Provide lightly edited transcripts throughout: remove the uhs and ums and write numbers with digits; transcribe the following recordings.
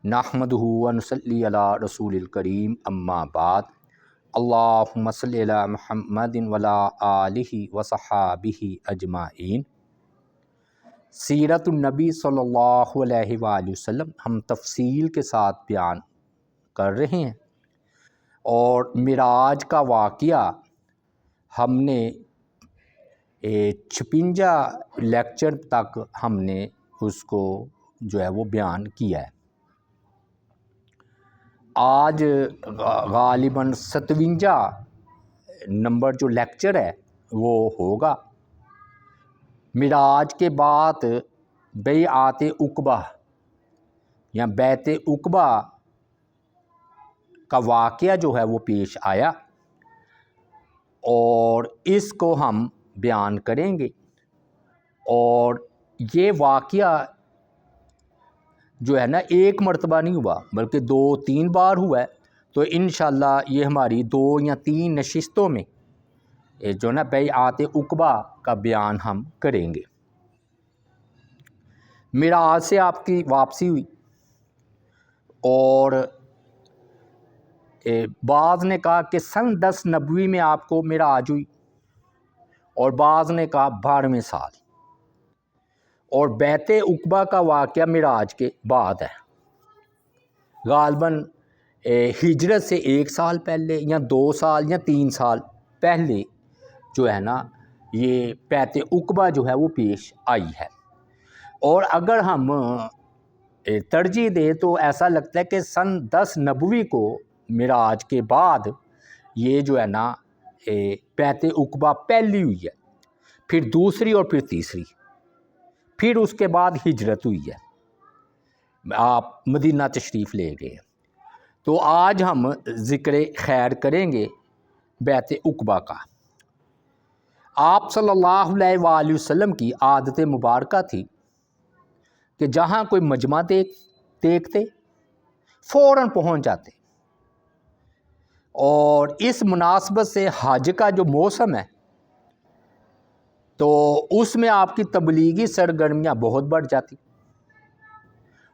نحمدہ و نصلی علی رسول الکریم اما بعد اللہم صلی علی محمد وعلی آلہ وصحابہ اجمعین۔ سیرت النبی صلی اللہ علیہ وآلہ وسلم ہم تفصیل کے ساتھ بیان کر رہے ہیں، اور معراج کا واقعہ ہم نے 56 لیکچر تک ہم نے اس کو وہ بیان کیا ہے۔ آج غالباً 57 نمبر جو لیکچر ہے وہ ہوگا۔ معراج کے بعد بیعت عقبہ یا بیعت عقبہ کا واقعہ جو ہے وہ پیش آیا، اور اس کو ہم بیان کریں گے۔ اور یہ واقعہ جو ہے نا ایک مرتبہ نہیں ہوا بلکہ 2-3 بار ہوا ہے، تو انشاءاللہ یہ ہماری 2 یا 3 نشستوں میں جو نا بیعت عقبہ کا بیان ہم کریں گے۔ معراج سے آپ کی واپسی ہوئی، اور بعض نے کہا کہ سن 10 نبوی میں آپ کو معراج ہوئی، اور بعض نے کہا 12ویں سال، اور بیعت عقبہ کا واقعہ معراج کے بعد ہے، غالباً ہجرت سے 1 سال پہلے یا 2 سال یا 3 سال پہلے جو ہے نا یہ بیعت عقبہ جو ہے وہ پیش آئی ہے۔ اور اگر ہم ترجیح دیں تو ایسا لگتا ہے کہ سن 10 نبوی کو معراج کے بعد یہ جو ہے نا بیعت عقبہ پہلی ہوئی ہے، پھر دوسری اور پھر تیسری، پھر اس کے بعد ہجرت ہوئی ہے، آپ مدینہ تشریف لے گئے۔ تو آج ہم ذکر خیر کریں گے بیعت عقبہ کا۔ آپ صلی اللہ علیہ وآلہ وسلم کی عادت مبارکہ تھی کہ جہاں کوئی مجمع دیکھتے فوراً پہنچ جاتے، اور اس مناسبت سے حج کا جو موسم ہے تو اس میں آپ کی تبلیغی سرگرمیاں بہت بڑھ جاتی،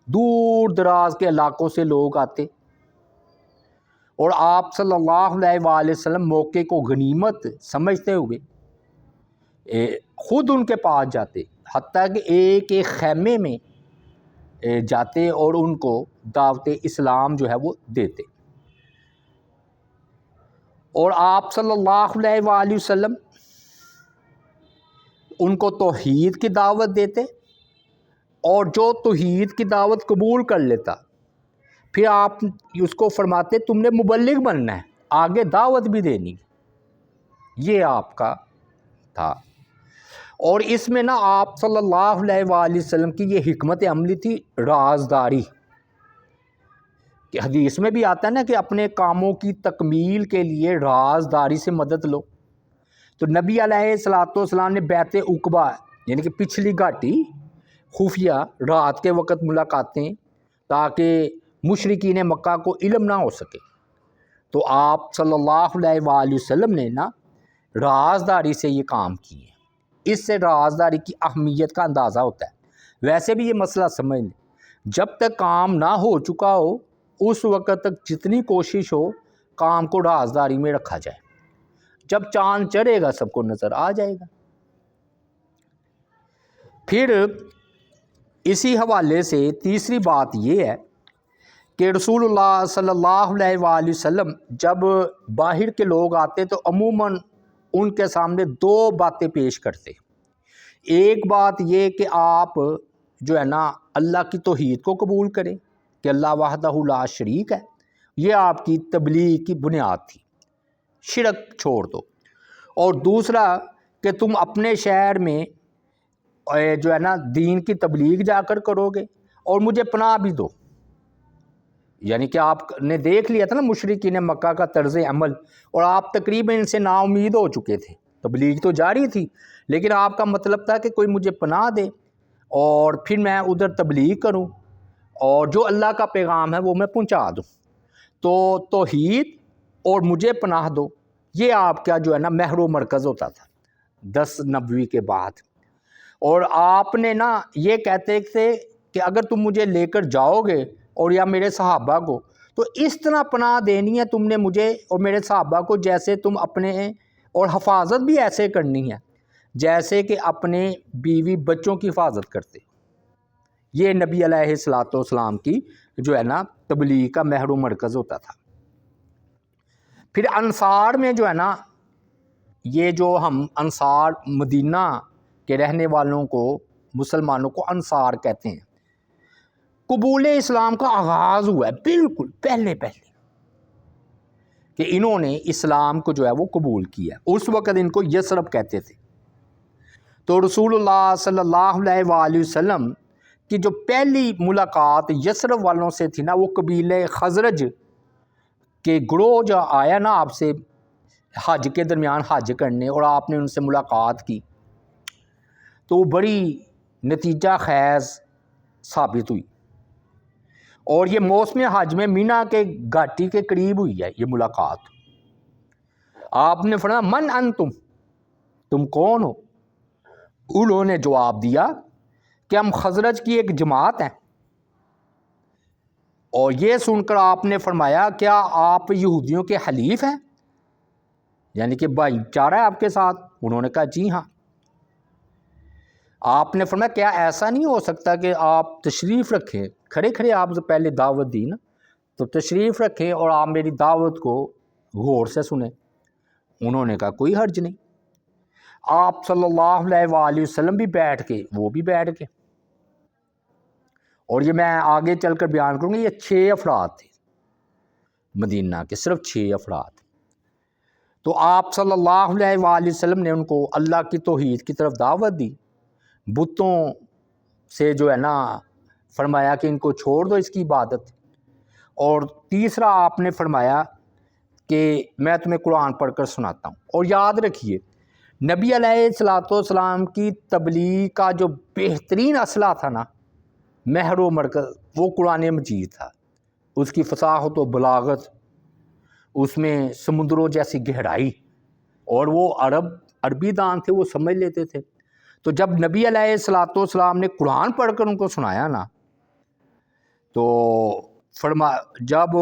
دور دراز کے علاقوں سے لوگ آتے، اور آپ صلی اللہ علیہ وآلہ وسلم موقع کو غنیمت سمجھتے ہوئے خود ان کے پاس جاتے، حتیٰ کہ ایک خیمے میں جاتے اور ان کو دعوت اسلام جو ہے وہ دیتے، اور آپ صلی اللہ علیہ وآلہ وسلم ان کو توحید کی دعوت دیتے، اور جو توحید کی دعوت قبول کر لیتا پھر آپ اس کو فرماتے تم نے مبلغ بننا ہے، آگے دعوت بھی دینی، یہ آپ کا تھا۔ اور اس میں نا آپ صلی اللہ علیہ وآلہ وسلم کی یہ حکمت عملی تھی، رازداری، کہ حدیث میں بھی آتا ہے نا کہ اپنے کاموں کی تکمیل کے لیے رازداری سے مدد لو۔ تو نبی علیہ الصلوۃ والسلام نے بیعت عقبہ یعنی کہ پچھلی گھاٹی خفیہ رات کے وقت ملاقاتیں، تاکہ مشرکین مکہ کو علم نہ ہو سکے، تو آپ صلی اللہ علیہ وآلہ وسلم نے نا رازداری سے یہ کام کیے۔ اس سے رازداری کی اہمیت کا اندازہ ہوتا ہے۔ ویسے بھی یہ مسئلہ سمجھ لیں، جب تک کام نہ ہو چکا ہو اس وقت تک جتنی کوشش ہو کام کو رازداری میں رکھا جائے، جب چاند چڑھے گا سب کو نظر آ جائے گا۔ پھر اسی حوالے سے تیسری بات یہ ہے کہ رسول اللہ صلی اللہ علیہ وآلہ وسلم جب باہر کے لوگ آتے تو عموماً ان کے سامنے 2 باتیں پیش کرتے۔ ایک بات یہ کہ آپ جو ہے نا اللہ کی توحید کو قبول کریں کہ اللہ وحدہ لا شریک ہے، یہ آپ کی تبلیغ کی بنیاد تھی، شرک چھوڑ دو۔ اور دوسرا کہ تم اپنے شہر میں جو ہے نا دین کی تبلیغ جا کر کرو گے، اور مجھے پناہ بھی دو، یعنی کہ آپ نے دیکھ لیا تھا نا مشرکین مکہ کا طرز عمل، اور آپ تقریباً ان سے نا امید ہو چکے تھے، تبلیغ تو جاری تھی لیکن آپ کا مطلب تھا کہ کوئی مجھے پناہ دے اور پھر میں ادھر تبلیغ کروں، اور جو اللہ کا پیغام ہے وہ میں پہنچا دوں، تو توحید اور مجھے پناہ دو، یہ آپ کا جو ہے نا محور و مرکز ہوتا تھا 10 نبوی کے بعد۔ اور آپ نے نا یہ کہتے تھے کہ اگر تم مجھے لے کر جاؤ گے اور یا میرے صحابہ کو، تو اس طرح پناہ دینی ہے تم نے مجھے اور میرے صحابہ کو جیسے تم اپنے، اور حفاظت بھی ایسے کرنی ہے جیسے کہ اپنے بیوی بچوں کی حفاظت کرتے۔ یہ نبی علیہ الصلوۃ والسلام کی جو ہے نا تبلیغ کا محور و مرکز ہوتا تھا۔ پھر انصار میں جو ہے نا، یہ جو ہم انصار مدینہ کے رہنے والوں کو، مسلمانوں کو انصار کہتے ہیں، قبول اسلام کا آغاز ہوا ہے بالکل پہلے کہ انہوں نے اسلام کو جو ہے وہ قبول کیا۔ اس وقت ان کو یثرب کہتے تھے۔ تو رسول اللہ صلی اللہ علیہ وآلہ وسلم کی جو پہلی ملاقات یثرب والوں سے تھی نا، وہ قبیلہ خزرج کہ گروہ جو آیا نا آپ سے حج کے درمیان حج کرنے، اور آپ نے ان سے ملاقات کی، تو وہ بڑی نتیجہ خیز ثابت ہوئی، اور یہ موسم حج میں مینا کے گھاٹی کے قریب ہوئی ہے یہ ملاقات۔ آپ نے فرمایا من انتم، تم کون ہو؟ انہوں نے جواب دیا کہ ہم خزرج کی ایک جماعت ہیں۔ اور یہ سن کر آپ نے فرمایا کیا آپ یہودیوں کے حلیف ہیں، یعنی کہ بھائی چارہ ہے آپ کے ساتھ؟ انہوں نے کہا جی ہاں۔ آپ نے فرمایا کیا ایسا نہیں ہو سکتا کہ آپ تشریف رکھیں، کھڑے کھڑے آپ سے پہلے دعوت دی نا، تو تشریف رکھیں اور آپ میری دعوت کو غور سے سنیں۔ انہوں نے کہا کوئی حرج نہیں۔ آپ صلی اللہ علیہ وآلہ وسلم بھی بیٹھ کے، وہ بھی بیٹھ کے، اور یہ میں آگے چل کر بیان کروں گا، یہ 6 افراد تھے مدینہ کے، صرف 6 افراد۔ تو آپ صلی اللہ علیہ وآلہ وسلم نے ان کو اللہ کی توحید کی طرف دعوت دی، بتوں سے جو ہے نا فرمایا کہ ان کو چھوڑ دو اس کی عبادت، اور تیسرا آپ نے فرمایا کہ میں تمہیں قرآن پڑھ کر سناتا ہوں۔ اور یاد رکھیے نبی علیہ الصلوۃ والسلام کی تبلیغ کا جو بہترین اسلحہ تھا نا، محور و مرکز، وہ قرآن مجید تھا۔ اس کی فصاحت و بلاغت، اس میں سمندروں جیسی گہرائی، اور وہ عربی دان تھے، وہ سمجھ لیتے تھے۔ تو جب نبی علیہ الصلوۃ والسلام نے قرآن پڑھ کر ان کو سنایا نا، تو جب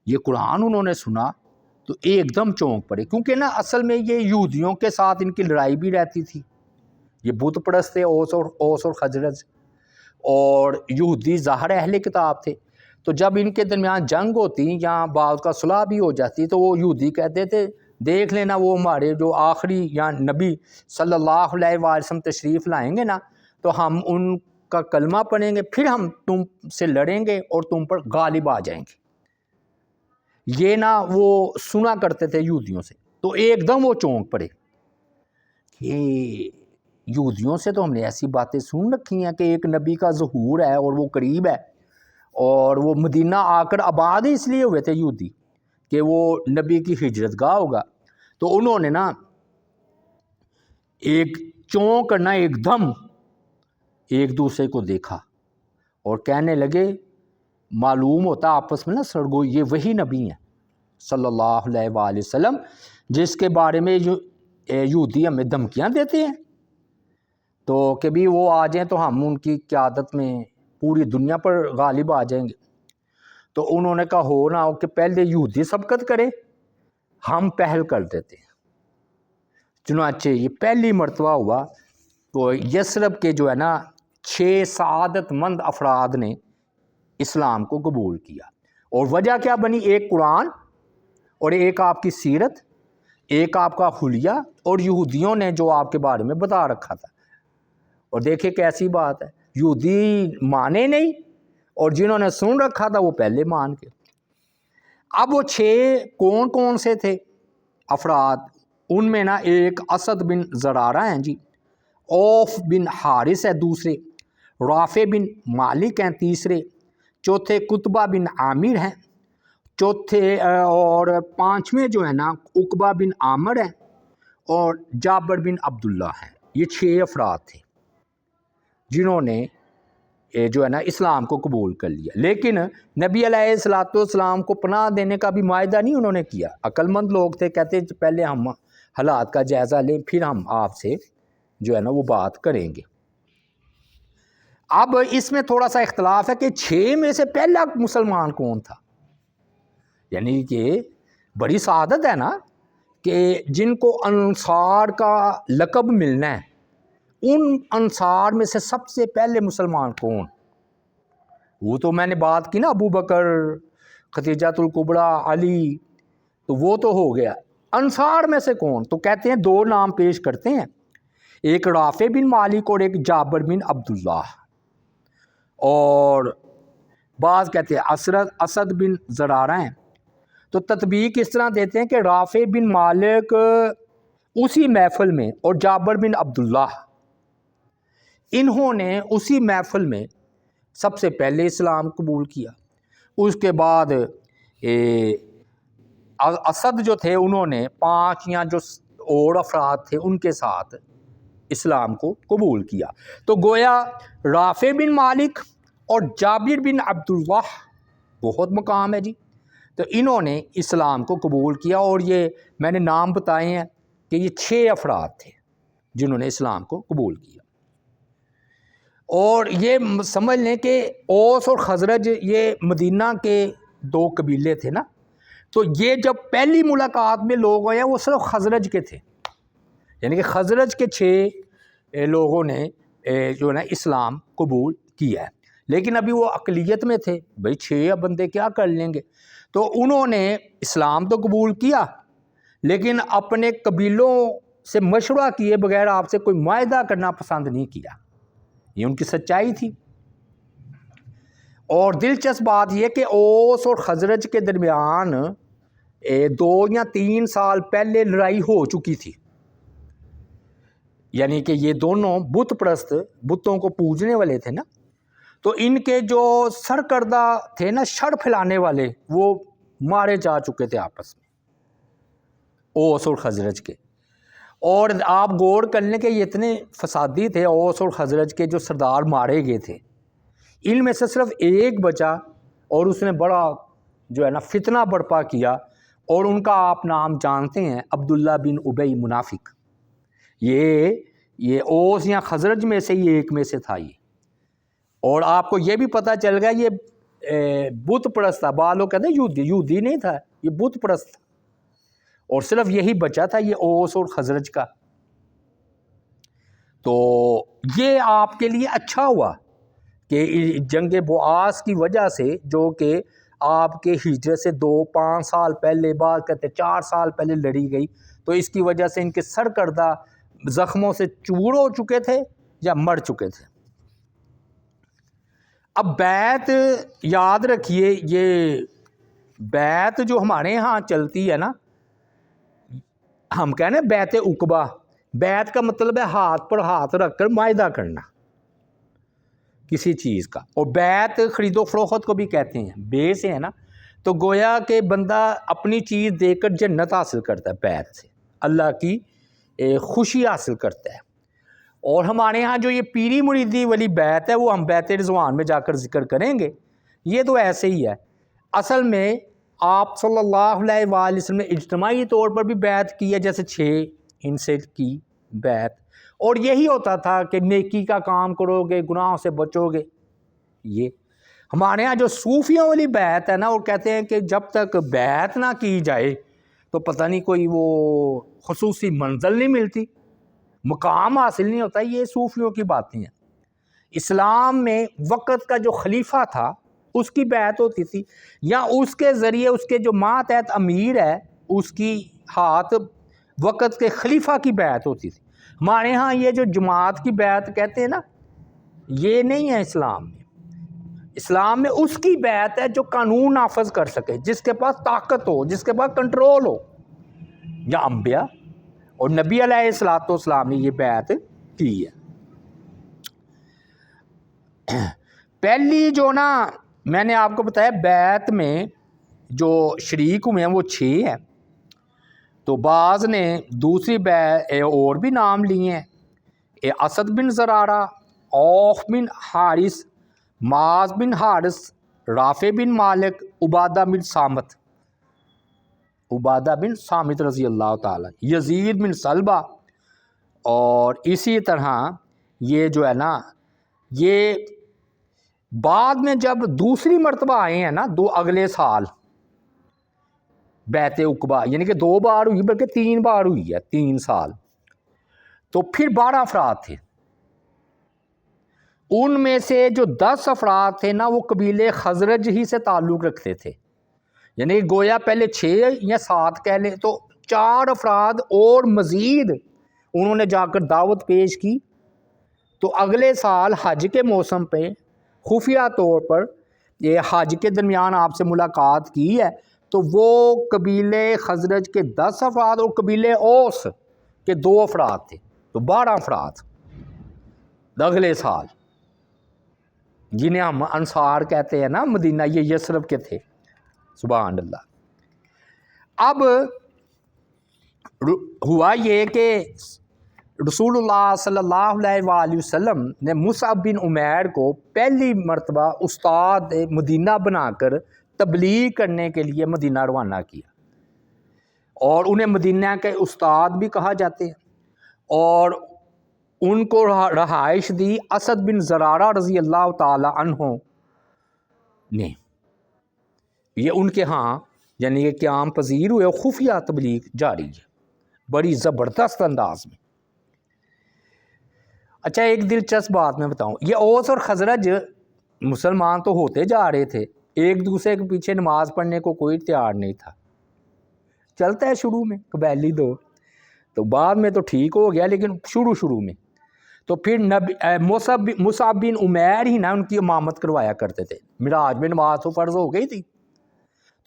یہ قرآن انہوں نے سنا تو ایک دم چونک پڑے، کیونکہ نا اصل میں یہ یہودیوں کے ساتھ ان کی لڑائی بھی رہتی تھی۔ یہ بت پرست تھے، اوس اور خزرج، اور یہودی ظاہر اہل کتاب تھے۔ تو جب ان کے درمیان جنگ ہوتی یا بعض کا صلح بھی ہو جاتی، تو وہ یہودی کہتے تھے دیکھ لینا وہ ہمارے جو آخری یا نبی صلی اللہ علیہ وآلہ وسلم تشریف لائیں گے نا، تو ہم ان کا کلمہ پڑھیں گے، پھر ہم تم سے لڑیں گے اور تم پر غالب آ جائیں گے۔ یہ نا وہ سنا کرتے تھے یہودیوں سے، تو ایک دم وہ چونک پڑے کہ یہودیوں سے تو ہم نے ایسی باتیں سن رکھی ہیں کہ ایک نبی کا ظہور ہے اور وہ قریب ہے، اور وہ مدینہ آ کر آباد اس لیے ہوئے تھے یہودی کہ وہ نبی کی ہجرت گاہ ہوگا۔ تو انہوں نے نا ایک چونک کرنا، ایک دم ایک دوسرے کو دیکھا اور کہنے لگے، معلوم ہوتا آپس میں نا سرگو، یہ وہی نبی ہیں صلی اللہ علیہ وآلہ وسلم جس کے بارے میں یہودی ہمیں دھمکیاں دیتے ہیں، تو کہ بھی وہ آ جائیں تو ہم ان کی قیادت میں پوری دنیا پر غالب آ جائیں گے۔ تو انہوں نے کہا ہو نہ ہو کہ پہلے یہودی سبقت کرے، ہم پہل کر دیتے ہیں۔ چنانچہ یہ پہلی مرتبہ ہوا تو یثرب کے جو ہے نا 6 سعادت مند افراد نے اسلام کو قبول کیا۔ اور وجہ کیا بنی؟ ایک قرآن، اور ایک آپ کی سیرت، ایک آپ کا حلیہ، اور یہودیوں نے جو آپ کے بارے میں بتا رکھا تھا۔ اور دیکھیں کیسی بات ہے، یہودی مانے نہیں، اور جنہوں نے سن رکھا تھا وہ پہلے مان کے۔ اب وہ 6 کون سے تھے افراد؟ ان میں نا ایک اسد بن زرارہ ہیں جی، اوف بن حارث ہے دوسرے، رافع بن مالک ہیں تیسرے، چوتھے قطبہ بن عامر ہیں چوتھے، اور 5ویں جو ہے نا عقبہ بن عامر ہیں، اور جابر بن عبداللہ ہیں۔ یہ 6 افراد تھے جنہوں نے جو ہے نا اسلام کو قبول کر لیا، لیکن نبی علیہ الصلوۃ والسلام کو پناہ دینے کا بھی معاہدہ نہیں انہوں نے کیا۔ عقل مند لوگ تھے، کہتے پہلے ہم حالات کا جائزہ لیں، پھر ہم آپ سے جو ہے نا وہ بات کریں گے۔ اب اس میں تھوڑا سا اختلاف ہے کہ 6 میں سے پہلا مسلمان کون تھا. یعنی کہ بڑی سعادت ہے نا کہ جن کو انصار کا لقب ملنا ہے، ان انصار میں سے سب سے پہلے مسلمان کون؟ وہ تو میں نے بات کی نا، ابو بکر، خدیجۃ الکبریٰ، علی، تو وہ تو ہو گیا. انصار میں سے کون؟ تو کہتے ہیں 2 نام پیش کرتے ہیں، ایک رافع بن مالک اور ایک جابر بن عبداللہ. اور بعض کہتے ہیں اسد بن زرارہ ہیں. تو تطبیق اس طرح دیتے ہیں کہ رافع بن مالک اسی محفل میں اور جابر بن عبداللہ انہوں نے اسی محفل میں سب سے پہلے اسلام قبول کیا. اس کے بعد اسد جو تھے انہوں نے 5 یا جو اور افراد تھے ان کے ساتھ اسلام کو قبول کیا. تو گویا رافع بن مالک اور جابر بن عبداللہ بہت مقام ہے جی. تو انہوں نے اسلام کو قبول کیا، اور یہ میں نے نام بتائے ہیں کہ یہ 6 افراد تھے جنہوں نے اسلام کو قبول کیا. اور یہ سمجھ لیں کہ اوس اور خزرج یہ مدینہ کے 2 قبیلے تھے نا. تو یہ جب پہلی ملاقات میں لوگ ہوئے ہیں وہ صرف خزرج کے تھے، یعنی کہ خزرج کے 6 لوگوں نے جو ہے نا اسلام قبول کیا ہے. لیکن ابھی وہ اقلیت میں تھے، بھئی 6 بندے کیا کر لیں گے. تو انہوں نے اسلام تو قبول کیا، لیکن اپنے قبیلوں سے مشورہ کیے بغیر آپ سے کوئی معاہدہ کرنا پسند نہیں کیا. یہ ان کی سچائی تھی. اور دلچسپ بات یہ کہ اوس اور خزرج کے درمیان 2 یا 3 سال پہلے لڑائی ہو چکی تھی. یعنی کہ یہ دونوں بت پرست، بتوں کو پوجنے والے تھے نا. تو ان کے جو سرکردہ تھے نا، شر پھیلانے والے، وہ مارے جا چکے تھے آپس میں، اوس اور خزرج کے. اور آپ غور کر لیں کہ یہ اتنے فسادی تھے اوس اور خزرج کے جو سردار مارے گئے تھے. ان میں سے صرف ایک بچا، اور اس نے بڑا جو ہے نا فتنہ برپا کیا، اور ان کا آپ نام جانتے ہیں، عبداللہ بن ابی منافق. یہ اوس یا خزرج میں سے یہ ایک میں سے تھا یہ. اور آپ کو یہ بھی پتہ چل گیا یہ بت پرست تھا. بعض لوگ کہتے ہیں یہودی نہیں تھا، یہ بت پرست تھا، اور صرف یہی بچا تھا یہ اوس اور خزرج کا. تو یہ آپ کے لیے اچھا ہوا کہ جنگ بعاث کی وجہ سے، جو کہ آپ کے ہجرت سے 2-5 سال پہلے، بعد کہتے 4 سال پہلے لڑی گئی، تو اس کی وجہ سے ان کے سر کردہ زخموں سے چور ہو چکے تھے یا مر چکے تھے. اب بیعت یاد رکھیے، یہ بیعت جو ہمارے ہاں چلتی ہے نا، ہم کہنے بیعت عقبہ. بیعت کا مطلب ہے ہاتھ پر ہاتھ رکھ کر معاہدہ کرنا کسی چیز کا. اور بیعت خرید و فروخت کو بھی کہتے ہیں، بے سے ہے نا. تو گویا کہ بندہ اپنی چیز دے کر جنت حاصل کرتا ہے، بیعت سے اللہ کی خوشی حاصل کرتا ہے. اور ہمارے ہاں جو یہ پیری مریدی والی بیعت ہے، وہ ہم بیعت رضوان میں جا کر ذکر کریں گے. یہ تو ایسے ہی ہے. اصل میں آپ صلی اللہ علیہ وآلہ وسلم نے اجتماعی طور پر بھی بیعت کی ہے، جیسے 6 ان سے کی بیعت. اور یہی ہوتا تھا کہ نیکی کا کام کرو گے، گناہوں سے بچو گے. یہ ہمارے ہاں جو صوفیوں والی بیعت ہے نا، وہ کہتے ہیں کہ جب تک بیعت نہ کی جائے تو پتہ نہیں کوئی وہ خصوصی منزل نہیں ملتی، مقام حاصل نہیں ہوتا. یہ صوفیوں کی باتیں ہیں. اسلام میں وقت کا جو خلیفہ تھا اس کی بیعت ہوتی تھی، یا اس کے ذریعے اس کے جو ماتحت امیر ہے اس کی ہاتھ وقت کے خلیفہ کی بیعت ہوتی تھی. ہمارے ہاں یہ جو جماعت کی بیعت کہتے ہیں نا، یہ نہیں ہے اسلام میں. اسلام میں اس کی بیعت ہے جو قانون نافذ کر سکے، جس کے پاس طاقت ہو، جس کے پاس کنٹرول ہو. یا انبیاء اور نبی علیہ الصلوۃ والسلام نے یہ بیعت کی ہے. پہلی جو نا میں نے آپ کو بتایا بیعت میں جو شریک ہوئے ہیں وہ 6 ہیں. تو بعض نے دوسری بیعت اور بھی نام لیے ہیں، اسد بن زرارہ، اوف بن حارث، معاذ بن حارث، رافع بن مالک، عبادہ بن صامت رضی اللہ تعالیٰ، یزید بن سلبہ. اور اسی طرح یہ جو ہے نا، یہ بعد میں جب دوسری مرتبہ آئے ہیں نا اگلے سال بیعت عقبہ، یعنی کہ 2 بار ہوئی بلکہ 3 بار ہوئی ہے، 3 سال، تو پھر 12 افراد تھے۔ ان میں سے جو 10 افراد تھے نا وہ قبیلے خزرج ہی سے تعلق رکھتے تھے، یعنی گویا پہلے 6 یا 7 کہہ لیں تو 4 افراد اور مزید انہوں نے جا کر دعوت پیش کی۔ تو اگلے سال حج کے موسم پہ خفیہ طور پر یہ حج کے درمیان آپ سے ملاقات کی ہے، تو وہ قبیلے خزرج کے 10 افراد اور قبیلے اوس کے 2 افراد تھے، تو 12 افراد اگلے سال، جنہیں ہم انصار کہتے ہیں نا مدینہ، یہ یثرب کے تھے۔ سبحان اللہ۔ اب ہوا یہ کہ رسول اللہ صلی اللہ علیہ وآلہ وسلم نے مصعب بن عمیر کو پہلی مرتبہ استاد مدینہ بنا کر تبلیغ کرنے کے لیے مدینہ روانہ کیا، اور انہیں مدینہ کے استاد بھی کہا جاتے ہیں، اور ان کو رہائش دی اسد بن زرارہ رضی اللہ تعالی عنہ نے۔ یہ ان کے ہاں یعنی کہ قیام پذیر ہوئے، خفیہ تبلیغ جاری ہے بڑی زبردست انداز میں۔ اچھا، ایک دلچسپ بات میں بتاؤں، یہ اوس اور خزرج مسلمان تو ہوتے جا رہے تھے، ایک دوسرے کے پیچھے نماز پڑھنے کو کوئی تیار نہیں تھا۔ چلتا ہے شروع میں قبیلی دور، تو بعد میں تو ٹھیک ہو گیا، لیکن شروع میں تو پھر مصعب بن عمیر ہی نا ان کی امامت کروایا کرتے تھے۔ معراج میں نماز تو فرض ہو گئی تھی،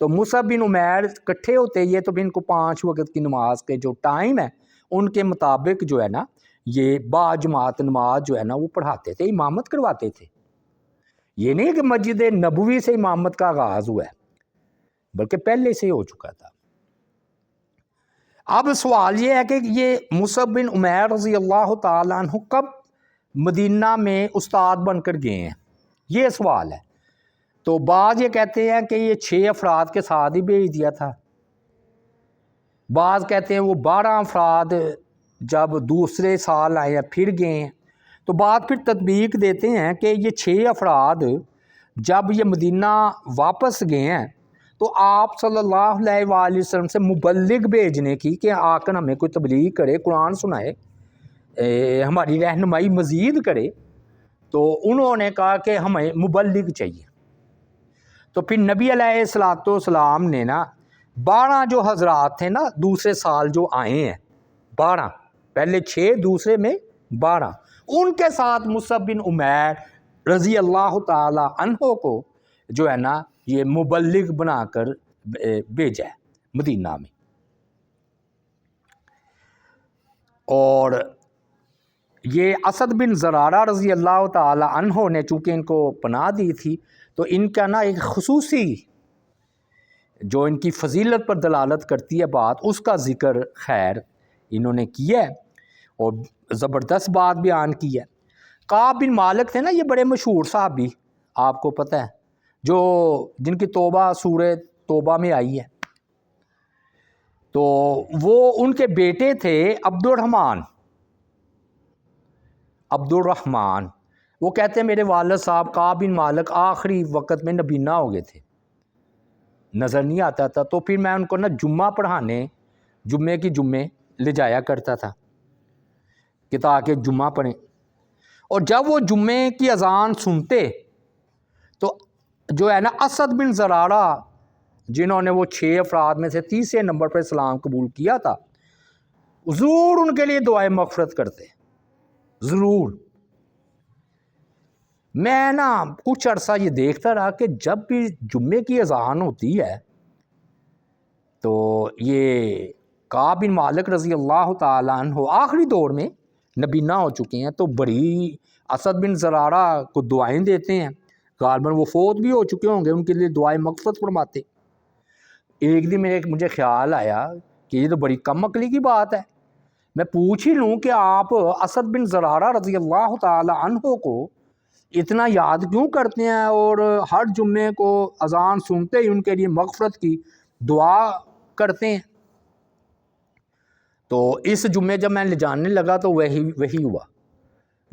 تو مصعب بن عمیر اکٹھے ہوتے یہ تو ان کو 5 وقت کی نماز کے جو ٹائم ہے ان کے مطابق جو ہے نا یہ با جماعت نماز جو ہے نا وہ پڑھاتے تھے، امامت کرواتے تھے۔ یہ نہیں کہ مسجد نبوی سے امامت کا آغاز ہوا ہے، بلکہ پہلے سے ہو چکا تھا۔ اب سوال یہ ہے کہ یہ مصعب بن عمیر رضی اللہ تعالیٰ عنہ کب مدینہ میں استاد بن کر گئے ہیں، یہ سوال ہے۔ تو بعض یہ کہتے ہیں کہ یہ 6 افراد کے ساتھ ہی بھیج دیا تھا، بعض کہتے ہیں وہ 12 افراد جب دوسرے سال آئے ہیں پھر گئے ہیں، تو بعد پھر تطبیق دیتے ہیں کہ یہ 6 افراد جب یہ مدینہ واپس گئے ہیں تو آپ صلی اللہ علیہ وآلہ وسلم سے مبلغ بھیجنے کی کہ آ کر ہمیں کوئی تبلیغ کرے، قرآن سنائے، ہماری رہنمائی مزید کرے، تو انہوں نے کہا کہ ہمیں مبلغ چاہیے۔ تو پھر نبی علیہ السلام نے نا 12 جو حضرات تھے نا دوسرے سال جو آئے ہیں، 12 پہلے 6 دوسرے میں 12، ان کے ساتھ مصعب بن عمیر رضی اللہ تعالی عنہ کو جو ہے نا یہ مبلغ بنا کر بھیجا ہے مدینہ میں۔ اور یہ اسد بن زرارہ رضی اللہ تعالی عنہ نے چونکہ ان کو پناہ دی تھی، تو ان کا نا ایک خصوصی جو ان کی فضیلت پر دلالت کرتی ہے بات، اس کا ذکر خیر انہوں نے کیا ہے اور زبردست بات بیان کی ہے۔ کعب بن مالک تھے نا، یہ بڑے مشہور صحابی، آپ کو پتہ ہے، جو جن کی توبہ سورہ توبہ میں آئی ہے، تو وہ ان کے بیٹے تھے عبد الرحمن۔ وہ کہتے ہیں میرے والد صاحب کعب بن مالک آخری وقت میں نبینہ ہو گئے تھے، نظر نہیں آتا تھا، تو پھر میں ان کو نا جمعہ پڑھانے جمعے کی جمعے لے جایا کرتا تھا کہ تاکہ جمعہ پڑھیں، اور جب وہ جمعے کی اذان سنتے تو جو ہے نا اسد بن زرارہ جنہوں نے وہ 6 افراد میں سے 30 نمبر پر اسلام قبول کیا تھا، ضرور ان کے لیے دعائیں مغفرت کرتے، ضرور۔ میں نا کچھ عرصہ یہ دیکھتا رہا کہ جب بھی جمعے کی اذان ہوتی ہے تو یہ کعب بن مالک رضی اللہ تعالیٰ عنہ آخری دور میں نبینہ ہو چکے ہیں، تو بڑی اسد بن زرارہ کو دعائیں دیتے ہیں، غالباً وہ فوت بھی ہو چکے ہوں گے، ان کے لیے دعائیں مغفرت فرماتے۔ ایک دن مجھے خیال آیا کہ یہ تو بڑی کم عقلی کی بات ہے، میں پوچھ ہی لوں کہ آپ اسد بن زرارہ رضی اللہ تعالی عنہ کو اتنا یاد کیوں کرتے ہیں اور ہر جمعے کو اذان سنتے ہی ان کے لیے مغفرت کی دعا کرتے ہیں۔ تو اس جمعے جب میں لے جانے لگا تو وہی ہوا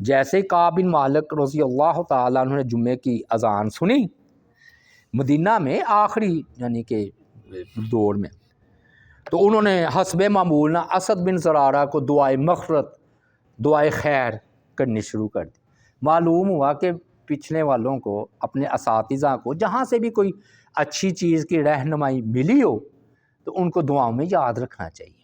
جیسے کعب بن مالک رضی اللہ تعالیٰ عنہ نے جمعے کی اذان سنی مدینہ میں آخری یعنی کہ دور میں، تو انہوں نے حسب معمول نا اسد بن زرارہ کو دعائے مغفرت دعائے خیر کرنی شروع کر دی۔ معلوم ہوا کہ پچھلے والوں کو اپنے اساتذہ کو جہاں سے بھی کوئی اچھی چیز کی رہنمائی ملی ہو تو ان کو دعاؤں میں یاد رکھنا چاہیے۔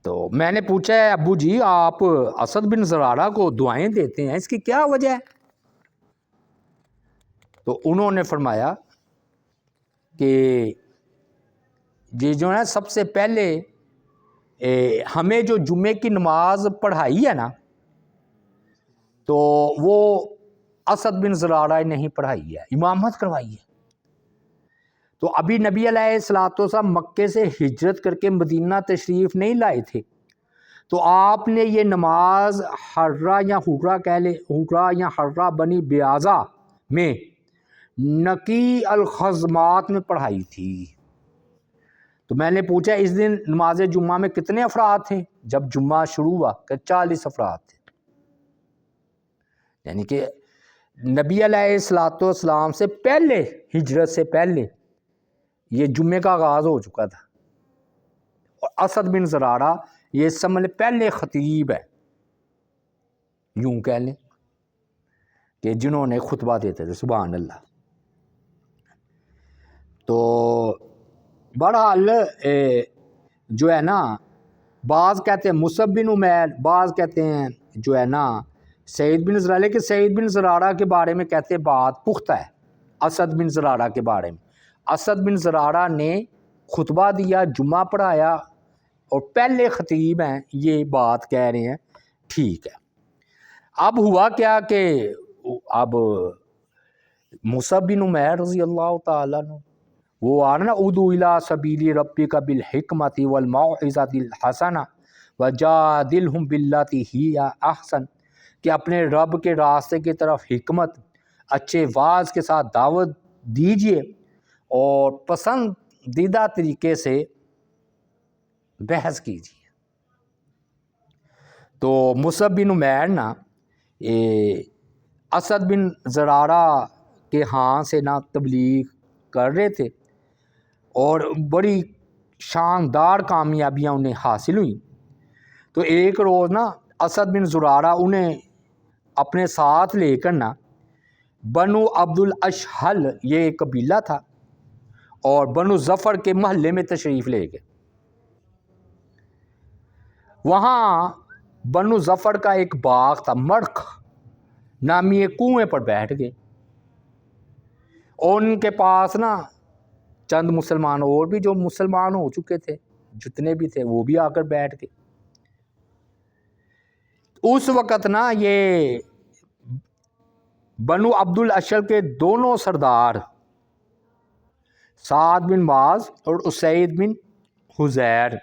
تو میں نے پوچھا ہے ابو جی آپ اسد بن زرارہ کو دعائیں دیتے ہیں، اس کی کیا وجہ ہے؟ تو انہوں نے فرمایا کہ یہ جو ہے سب سے پہلے ہمیں جو جمعے کی نماز پڑھائی ہے نا تو وہ اسد بن زرارہ نے ہی پڑھائی ہے، امامت کروائی ہے۔ تو ابھی نبی علیہ الصلوۃ والسلام مکے سے ہجرت کر کے مدینہ تشریف نہیں لائے تھے، تو آپ نے یہ نماز حرہ یا حرہ کہہ لیں، حرہ یا حرہ بنی بیازا میں نقی الخزمات میں پڑھائی تھی۔ تو میں نے پوچھا اس دن نماز جمعہ میں کتنے افراد تھے؟ جب جمعہ شروع ہوا کہ 40 افراد تھے، یعنی کہ نبی علیہ الصلوۃ والسلام سے پہلے، ہجرت سے پہلے یہ جمعے کا آغاز ہو چکا تھا، اور اسد بن زرارہ یہ سمجھ پہلے خطیب ہے، یوں کہہ لیں کہ جنہوں نے خطبہ دیتے تھے، سبحان اللہ۔ تو بہرحال جو ہے نا بعض کہتے ہیں مصعب بن عمیر، بعض کہتے ہیں جو ہے نا سعید بن زرارہ، کہ سعید بن زرارہ کے بارے میں کہتے ہیں بات پختہ ہے۔ اسد بن زرارہ کے بارے میں اسد بن زرارہ نے خطبہ دیا، جمعہ پڑھایا اور پہلے خطیب ہیں، یہ بات کہہ رہے ہیں، ٹھیک ہے۔ اب ہوا کیا کہ اب مصعب بن عمیر رضی اللہ تعالیٰ عنہ وہ آ رہا نا ادعو الی سبیل ربک بالحکمۃ والموعظۃ الحسنہ وجادلہم باللتی ہی احسن، کہ اپنے رب کے راستے کی طرف حکمت اچھے واعظ کے ساتھ دعوت دیجیے اور پسندیدہ طریقے سے بحث کیجیے۔ تو مصعب بن عمیر نا اسد بن زرارہ کے ہاں سے نا تبلیغ کر رہے تھے اور بڑی شاندار کامیابیاں انہیں حاصل ہوئیں۔ تو ایک روز نا اسد بن زرارہ انہیں اپنے ساتھ لے کر نا بنو عبد الاشہل یہ ایک قبیلہ تھا اور بنو ظفر کے محلے میں تشریف لے گئے۔ وہاں بنو ظفر کا ایک باغ تھا، مرخ نامی ایک کنویں پر بیٹھ گئے، اور ان کے پاس نا چند مسلمان اور بھی جو مسلمان ہو چکے تھے، جتنے بھی تھے وہ بھی آ کر بیٹھ گئے۔ اس وقت نا یہ بنو عبد الاشہل کے دونوں سردار سعد بن معاذ اور اسید بن حضیر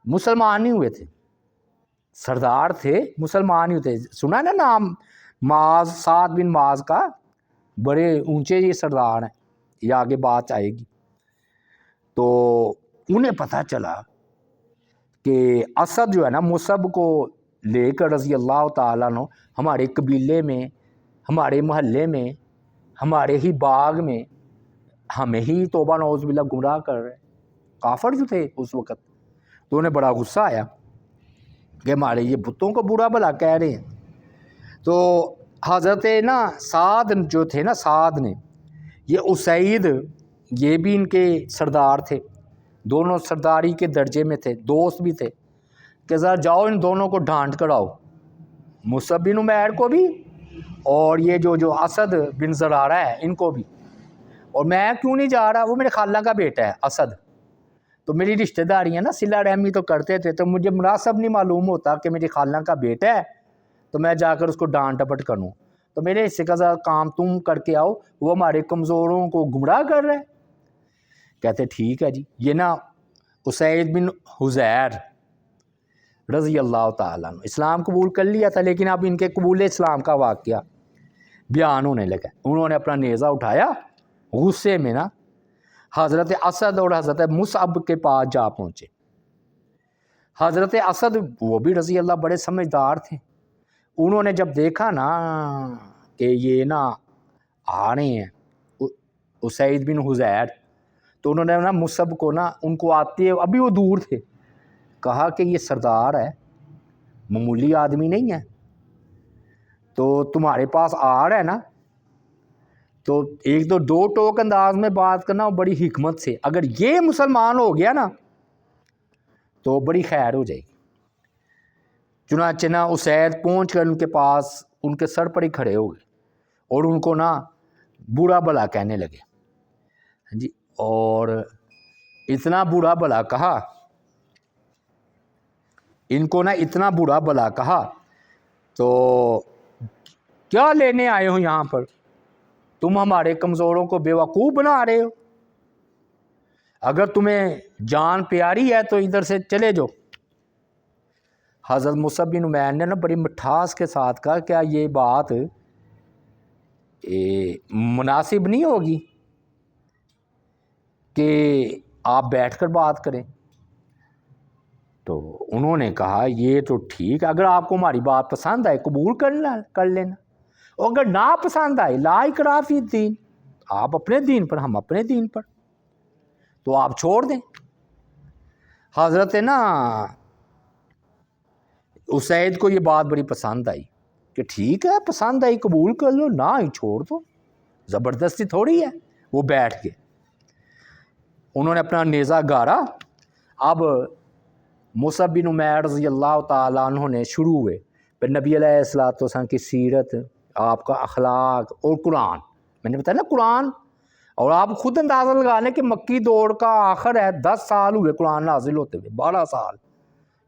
مسلمان نہیں ہوئے تھے، سردار تھے مسلمان ہی ہوتے۔ سنا نا نام معاذ، سعد بن معاذ کا، بڑے اونچے یہ سردار ہیں، یہ آگے بات آئے گی۔ تو انہیں پتہ چلا کہ اسد جو ہے نا مصعب کو لے کر رضی اللہ تعالیٰ عنہ ہمارے قبیلے میں، ہمارے محلے میں، ہمارے ہی باغ میں ہمیں ہی توبہ نعوذ باللہ گمراہ کر رہے، کافر جو تھے اس وقت۔ تو انہیں بڑا غصہ آیا کہ ہمارے یہ بتوں کو برا بھلا کہہ رہے ہیں۔ تو حضرت نا سعد جو تھے نا، سعد نے یہ اسید یہ بھی ان کے سردار تھے، دونوں سرداری کے درجے میں تھے، دوست بھی تھے، کہ ذرا جاؤ ان دونوں کو ڈانٹ کر آؤ، مصعب بن عمیر کو بھی اور یہ جو اسد بن زرارہ ہے ان کو بھی۔ اور میں کیوں نہیں جا رہا، وہ میرے خالہ کا بیٹا ہے اسد، تو میری رشتہ داری ہے نا، صلہ رحمی تو کرتے تھے، تو مجھے مناسب نہیں معلوم ہوتا کہ میری خالہ کا بیٹا ہے تو میں جا کر اس کو ڈانٹ ڈپٹ کروں، تو میرے حصے کا ذرا کام تم کر کے آؤ، وہ ہمارے کمزوروں کو گمراہ کر رہے ہیں۔ کہتے ٹھیک ہے جی۔ یہ نا اسید بن حضیر رضی اللہ تعالیٰ عنہ اسلام قبول کر لیا تھا، لیکن اب ان کے قبول اسلام کا واقعہ بیان ہونے لگا۔ انہوں نے اپنا نیزہ اٹھایا، غصے میں نا حضرت اسد اور حضرت مصعب کے پاس جا پہنچے۔ حضرت اسد وہ بھی رضی اللہ بڑے سمجھدار تھے، انہوں نے جب دیکھا نا کہ یہ نا آ رہے ہیں اسید بن حذیر، تو انہوں نے نا مصعب کو نا ان کو آتے ابھی وہ دور تھے، کہا کہ یہ سردار ہے، معمولی آدمی نہیں ہے، تو تمہارے پاس آ رہا ہے نا، تو ایک دو ٹوک انداز میں بات کرنا بڑی حکمت سے، اگر یہ مسلمان ہو گیا نا تو بڑی خیر ہو جائے گی۔ چنانچہ نا اسید پہنچ کر ان کے پاس ان کے سر پر ہی کھڑے ہو گئے اور ان کو نا برا بھلا کہنے لگے جی، اور اتنا برا بھلا کہا ان کو نا، اتنا برا بھلا کہا تو کیا لینے آئے ہو یہاں پر، تم ہمارے کمزوروں کو بیوقوف بنا رہے ہو، اگر تمہیں جان پیاری ہے تو ادھر سے چلے جاؤ۔ حضرت مصعب بن عمیر نے نا بڑی مٹھاس کے ساتھ کہا کیا یہ بات مناسب نہیں ہوگی کہ آپ بیٹھ کر بات کریں؟ تو انہوں نے کہا یہ تو ٹھیک، اگر آپ کو ہماری بات پسند آئے قبول کر لینا، اور اگر نا پسند آئے لا اکراہ فی الدین، آپ اپنے دین پر ہم اپنے دین پر، تو آپ چھوڑ دیں۔ حضرت نا اسید کو یہ بات بڑی پسند آئی کہ ٹھیک ہے، پسند آئی قبول کر لو، نہ ہی چھوڑ دو، زبردستی تھوڑی ہے۔ وہ بیٹھ گئے، انہوں نے اپنا نیزہ گاڑا۔ اب مصعب بن عمیر رضی اللہ تعالیٰ عنہ نے شروع ہوئے پھر نبی علیہ الصلوۃ والسلام کی سیرت، آپ کا اخلاق اور قرآن، میں نے بتایا نا قرآن، اور آپ خود اندازہ لگا لیں کہ مکی دور کا آخر ہے، 10 سال ہوئے قرآن نازل ہوتے ہوئے، 12 سال،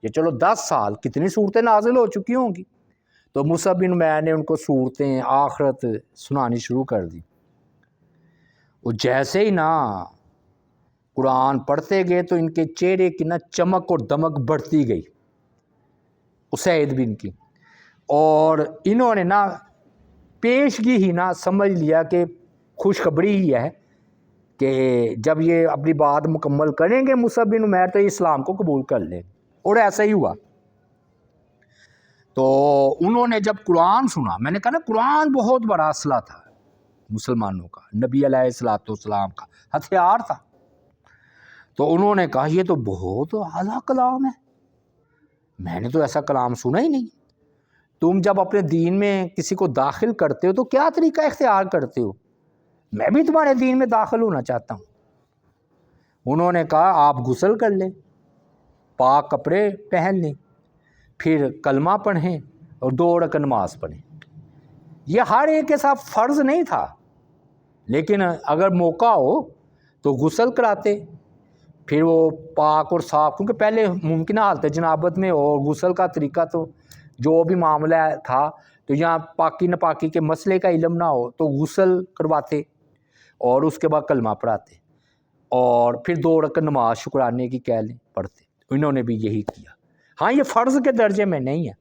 یہ چلو 10 سال کتنی صورتیں نازل ہو چکی ہوں گی۔ تو مصعب بن عمیر نے ان کو صورتیں آخرت سنانی شروع کر دی۔ وہ جیسے ہی نا قرآن پڑھتے گئے تو ان کے چہرے کی نا چمک اور دمک بڑھتی گئی اسید بن کی، اور انہوں نے نا پیشگی ہی نا سمجھ لیا کہ خوشخبری ہی ہے کہ جب یہ اپنی بات مکمل کریں گے مصعب بن عمیر تو اسلام کو قبول کر لیں، اور ایسا ہی ہوا۔ تو انہوں نے جب قرآن سنا، میں نے کہا نا قرآن بہت بڑا اسلحہ تھا مسلمانوں کا، نبی علیہ الصلوۃ والسلام کا ہتھیار تھا، تو انہوں نے کہا یہ تو بہت اعلیٰ کلام ہے، میں نے تو ایسا کلام سنا ہی نہیں۔ تم جب اپنے دین میں کسی کو داخل کرتے ہو تو کیا طریقہ اختیار کرتے ہو؟ میں بھی تمہارے دین میں داخل ہونا چاہتا ہوں۔ انہوں نے کہا آپ غسل کر لیں، پاک کپڑے پہن لیں، پھر کلمہ پڑھیں اور 2 رکعت نماز پڑھیں۔ یہ ہر ایک کے ساتھ فرض نہیں تھا، لیکن اگر موقع ہو تو غسل کراتے، پھر وہ پاک اور صاف، کیونکہ پہلے ممکنہ حالت جنابت میں اور غسل کا طریقہ تو جو بھی معاملہ تھا، تو یہاں پاکی ناپاکی کے مسئلے کا علم نہ ہو تو غسل کرواتے اور اس کے بعد کلمہ پڑھاتے، اور پھر 2 رکعت نماز شکرانے کی کہہ لیں پڑھتے۔ انہوں نے بھی یہی کیا۔ ہاں یہ فرض کے درجے میں نہیں ہے،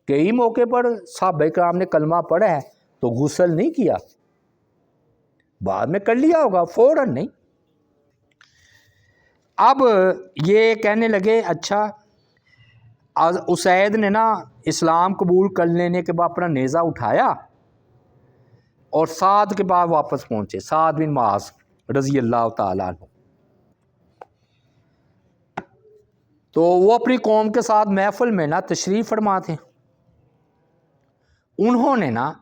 کئی موقع پر صحابہ کرام نے کلمہ پڑھا ہے تو غسل نہیں کیا، بعد میں کر لیا ہوگا، فوراً نہیں۔ اب یہ کہنے لگے اچھا، اسید نے نا اسلام قبول کر لینے کے بعد اپنا نیزہ اٹھایا اور سعد کے بعد واپس پہنچے، سعد بن معاذ رضی اللہ تعالیٰ عنہ۔ تو وہ اپنی قوم کے ساتھ محفل میں نا تشریف فرما تھے، انہوں نے نا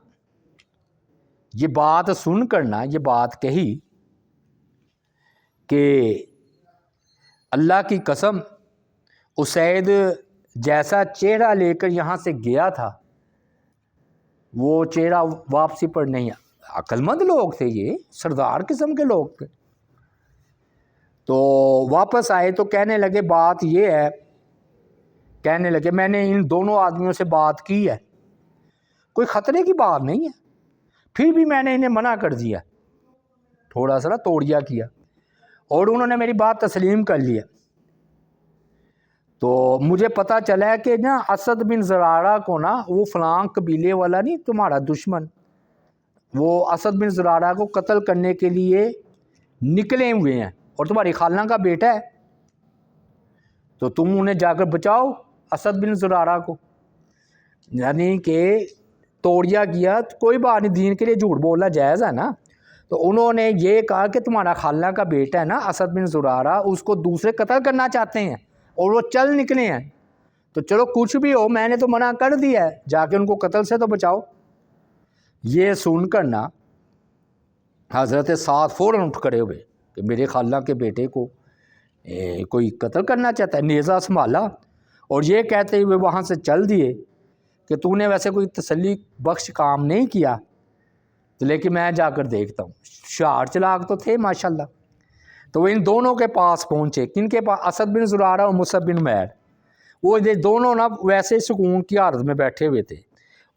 یہ بات سن کر نا یہ بات کہی کہ اللہ کی قسم، اسید جیسا چہرہ لے کر یہاں سے گیا تھا وہ چہرہ واپسی پر نہیں، عقل مند لوگ تھے، یہ سردار قسم کے لوگ تھے۔ تو واپس آئے تو کہنے لگے بات یہ ہے، کہنے لگے میں نے ان دونوں آدمیوں سے بات کی ہے، کوئی خطرے کی بات نہیں ہے، پھر بھی میں نے انہیں منع کر دیا، تھوڑا سا نا توڑیا کیا، اور انہوں نے میری بات تسلیم کر لیا۔ تو مجھے پتہ چلا ہے کہ نا اسد بن زرارہ کو نا وہ فلاں قبیلے والا نہیں تمہارا دشمن، وہ اسد بن زرارہ کو قتل کرنے کے لیے نکلے ہوئے ہیں، اور تمہاری خالہ کا بیٹا ہے۔ تو تم انہیں جا کر بچاؤ اسد بن زرارہ کو. یعنی کہ توڑیا کیا تو کوئی بات نہیں, دین کے لیے جھوٹ بولنا جائز ہے نا. تو انہوں نے یہ کہا کہ تمہارا خالہ کا بیٹا ہے نا اسد بن زرارہ, اس کو دوسرے قتل کرنا چاہتے ہیں اور وہ چل نکلے ہیں, تو چلو کچھ بھی ہو میں نے تو منع کر دیا ہے, جا کے ان کو قتل سے تو بچاؤ. یہ سن کر نا حضرت سعد فوراً اٹھ کھڑے ہوئے کہ میرے خالہ کے بیٹے کو کوئی قتل کرنا چاہتا ہے. نیزہ سنبھالا اور یہ کہتے ہوئے وہاں سے چل دیے کہ تو نے ویسے کوئی تسلی بخش کام نہیں کیا, لیکن میں جا کر دیکھتا ہوں. شعار چلاک تو تھے ماشاءاللہ. تو وہ ان دونوں کے پاس پہنچے. کن کے پاس؟ اسد بن زرارہ اور مصعب بن عمیر. وہ یہ دونوں نا ویسے سکون کی حالت میں بیٹھے ہوئے تھے,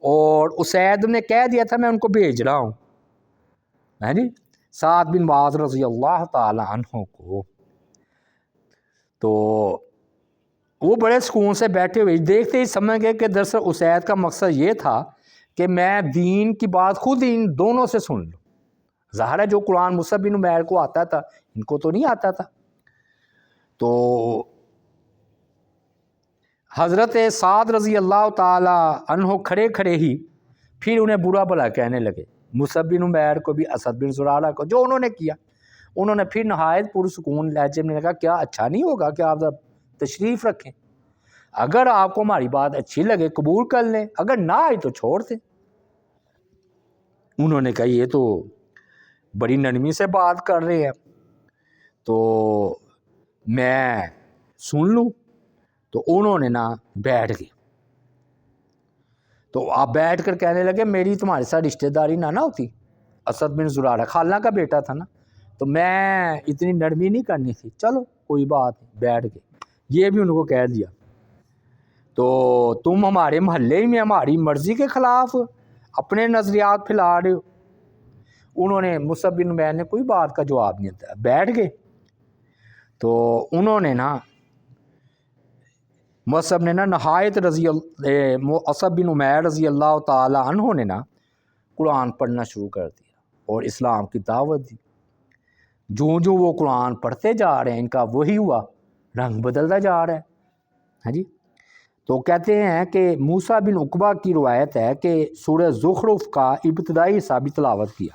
اور اسید نے کہہ دیا تھا میں ان کو بھیج رہا ہوں, ہے جی, سعد بن معاذ رضی اللہ تعالی عنہ کو. تو وہ بڑے سکون سے بیٹھے ہوئے دیکھتے ہی سمجھ گئے کہ دراصل اسید کا مقصد یہ تھا کہ میں دین کی بات خود ان دونوں سے سن لوں. ظاہر ہے جو قرآن مصعب بن عمیر کو آتا تھا ان کو تو نہیں آتا تھا. تو حضرت سعد رضی اللہ تعالی عنہ کھڑے کھڑے ہی پھر انہیں برا بھلا کہنے لگے, مصعب بن عمیر کو بھی اسد بن زرارہ کو, جو انہوں نے کیا. انہوں نے پھر نہایت پرسکون لہجے میں کہا کیا اچھا نہیں ہوگا کہ آپ تشریف رکھیں, اگر آپ کو ہماری بات اچھی لگے قبول کر لیں, اگر نہ آئی تو چھوڑ دیں. انہوں نے کہا یہ تو بڑی نرمی سے بات کر رہے ہیں, تو میں سن لوں. تو انہوں نے نا بیٹھ گئے. تو آپ بیٹھ کر کہنے لگے میری تمہارے ساتھ رشتہ داری نہ ہوتی, اسد بن زرارہ خالہ کا بیٹا تھا نا, تو میں اتنی نرمی نہیں کرنی تھی, چلو کوئی بات نہیں. بیٹھ گئے. یہ بھی ان کو کہہ دیا تو تم ہمارے محلے میں ہماری مرضی کے خلاف اپنے نظریات پھیلا رہے ہو. انہوں نے مصعب بن عمیر نے کوئی بات کا جواب نہیں دیا, بیٹھ گئے. تو انہوں نے نا مصعب نے نا نہایت مصعب بن عمیر رضی اللہ تعالی عنہ نے نا قرآن پڑھنا شروع کر دیا اور اسلام کی دعوت دی. جو جو وہ قرآن پڑھتے جا رہے ہیں ان کا وہی ہوا رنگ بدلتا جا رہا ہے. ہاں جی. تو کہتے ہیں کہ موسیٰ بن عقبہ کی روایت ہے کہ سورہ زخرف کا ابتدائی حصہ بھی تلاوت کیا,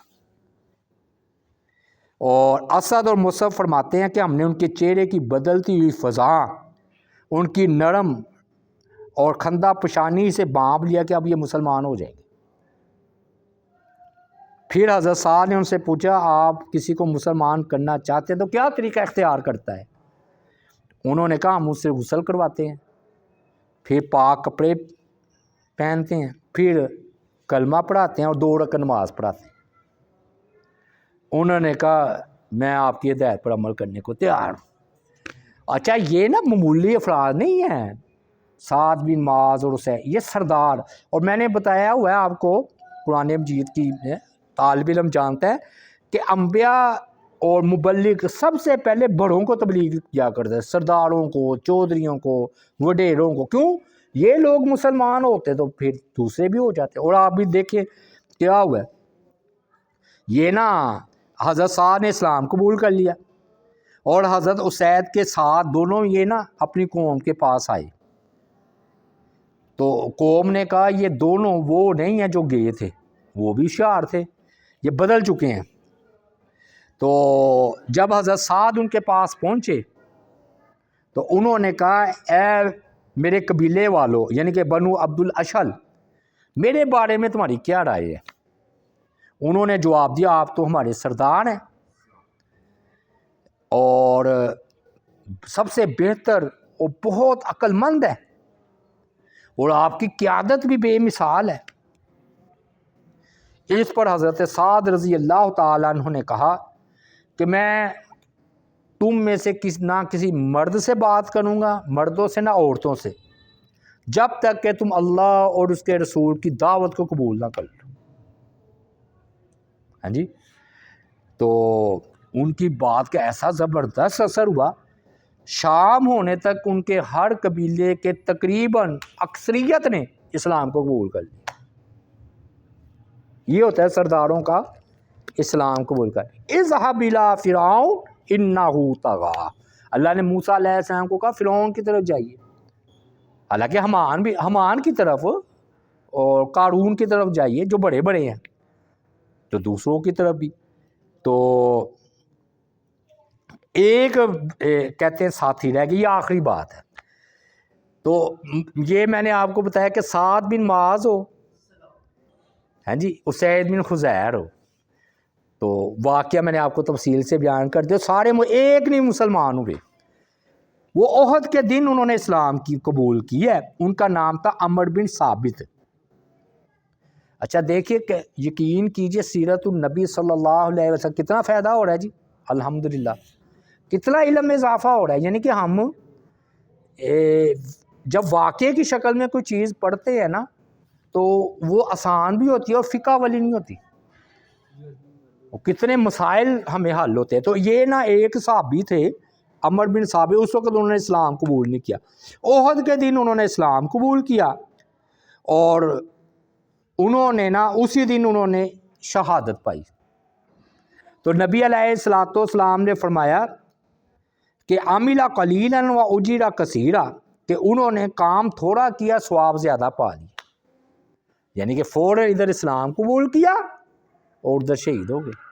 اور اسد اور مصعب فرماتے ہیں کہ ہم نے ان کے چہرے کی بدلتی ہوئی فضا, ان کی نرم اور خندہ پشانی سے بانپ لیا کہ اب یہ مسلمان ہو جائیں گے. پھر حضرت سعد نے ان سے پوچھا آپ کسی کو مسلمان کرنا چاہتے ہیں تو کیا طریقہ اختیار کرتا ہے؟ انہوں نے کہا ہم اس سے غسل کرواتے ہیں, پھر پاک کپڑے پہنتے ہیں, پھر کلمہ پڑھاتے ہیں اور 2 رکعت نماز پڑھاتے ہیں. انہوں نے کہا میں آپ کی ہدایت پر عمل کرنے کو تیار ہوں. اچھا یہ نا معمولی افراد نہیں ہیں, سعد بن معاذ اور اسے یہ سردار. اور میں نے بتایا ہوا ہے آپ کو, قرآن مجید کی طالب علم جانتا ہے کہ انبیاء اور مبلغ سب سے پہلے بڑوں کو تبلیغ کیا کرتے ہیں, سرداروں کو, چودھریوں کو, وڈیروں کو. کیوں؟ یہ لوگ مسلمان ہوتے تو پھر دوسرے بھی ہو جاتے. اور آپ بھی دیکھیں کیا ہوا ہے, یہ نا حضرت سعد نے اسلام قبول کر لیا اور حضرت اسید کے ساتھ دونوں یہ نا اپنی قوم کے پاس آئے. تو قوم نے کہا یہ دونوں وہ نہیں ہیں جو گئے تھے, وہ بھی ہوشیار تھے, یہ بدل چکے ہیں. تو جب حضرت سعد ان کے پاس پہنچے تو انہوں نے کہا اے میرے قبیلے والوں, یعنی کہ بنو عبد الاشہل, میرے بارے میں تمہاری کیا رائے ہے؟ انہوں نے جواب دیا آپ تو ہمارے سردار ہیں اور سب سے بہتر اور بہت عقل مند ہے, اور آپ کی قیادت بھی بے مثال ہے. اس پر حضرت سعد رضی اللہ تعالیٰ عنہ نے کہا کہ میں تم میں سے نہ کسی مرد سے بات کروں گا, مردوں سے نہ عورتوں سے, جب تک کہ تم اللہ اور اس کے رسول کی دعوت کو قبول نہ کر لو. ہاں جی. تو ان کی بات کا ایسا زبردست اثر ہوا, شام ہونے تک ان کے ہر قبیلے کے تقریباً اکثریت نے اسلام کو قبول کر لیا. یہ ہوتا ہے سرداروں کا اسلام قبول کر. اذهب الى فرعون انه طغى, اللہ نے موسیٰ علیہ السلام کو کہا فرعون کی طرف جائیے، حالانکہ حمان کی طرف اور قارون کی طرف جائیے جو بڑے بڑے ہیں، تو دوسروں کی طرف بھی۔ تو ایک کہتے ہیں ساتھی رہ گئی، یہ آخری بات ہے۔ تو یہ میں نے آپ کو بتایا کہ سعد بن معاذ ہو، ہاں جی، اسید بن خزیر ہو، تو واقعہ میں نے آپ کو تفصیل سے بیان کر دیا، سارے ایک نہیں مسلمان ہوئے۔ وہ احد کے دن انہوں نے اسلام کی قبول کی ہے، ان کا نام تھا عمر بن ثابت۔ اچھا دیکھیے کہ یقین کیجئے سیرت النبی صلی اللہ علیہ وسلم کتنا فائدہ ہو رہا ہے جی، الحمدللہ، کتنا علم میں اضافہ ہو رہا ہے۔ یعنی کہ ہم جب واقعے کی شکل میں کوئی چیز پڑھتے ہیں نا تو وہ آسان بھی ہوتی ہے اور فقہ والی نہیں ہوتی، کتنے مسائل ہمیں حل ہوتے ہیں۔ تو یہ نا ایک صحابی تھے عمر بن ثابت، اس وقت انہوں نے اسلام قبول نہیں کیا، احد کے دن انہوں نے اسلام قبول کیا، اور انہوں نے نا اسی دن انہوں نے شہادت پائی۔ تو نبی علیہ الصلوۃ والسلام نے فرمایا کہ عاملہ قلیلا و اجر کثیرا، کہ انہوں نے کام تھوڑا کیا ثواب زیادہ پا لی، یعنی کہ فوراً ادھر اسلام قبول کیا اور ادھر شہید ہو گئے۔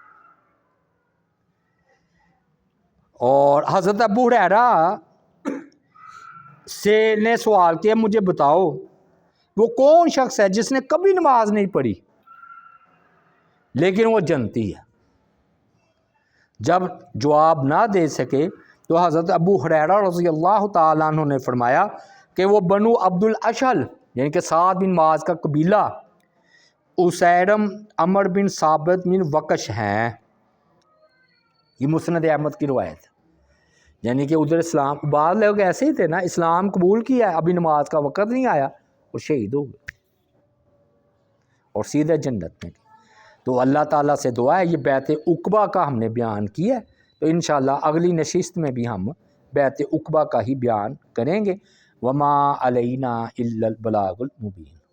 اور حضرت ابو ہریرہ سے نے سوال کیا مجھے بتاؤ وہ کون شخص ہے جس نے کبھی نماز نہیں پڑھی لیکن وہ جنتی ہے؟ جب جواب نہ دے سکے تو حضرت ابو ہریرہ رضی اللہ تعالیٰ عنہ نے فرمایا کہ وہ بنو عبد الاشہل یعنی کہ سعد بن معاذ کا قبیلہ اسیرم عمر بن ثابت بن وقش ہیں۔ یہ مسند احمد کی روایت ہے، یعنی کہ ادھر اسلام، بعض لوگ ایسے ہی تھے نا، اسلام قبول کیا ہے ابھی نماز کا وقت نہیں آیا اور شہید ہو گئے اور سیدھے جنت میں۔ تو اللہ تعالیٰ سے دعا ہے، یہ بیعت عقبہ کا ہم نے بیان کیا ہے، تو انشاءاللہ اگلی نشست میں بھی ہم بیعت عقبہ کا ہی بیان کریں گے۔ وما علینا الا البلاغ المبین۔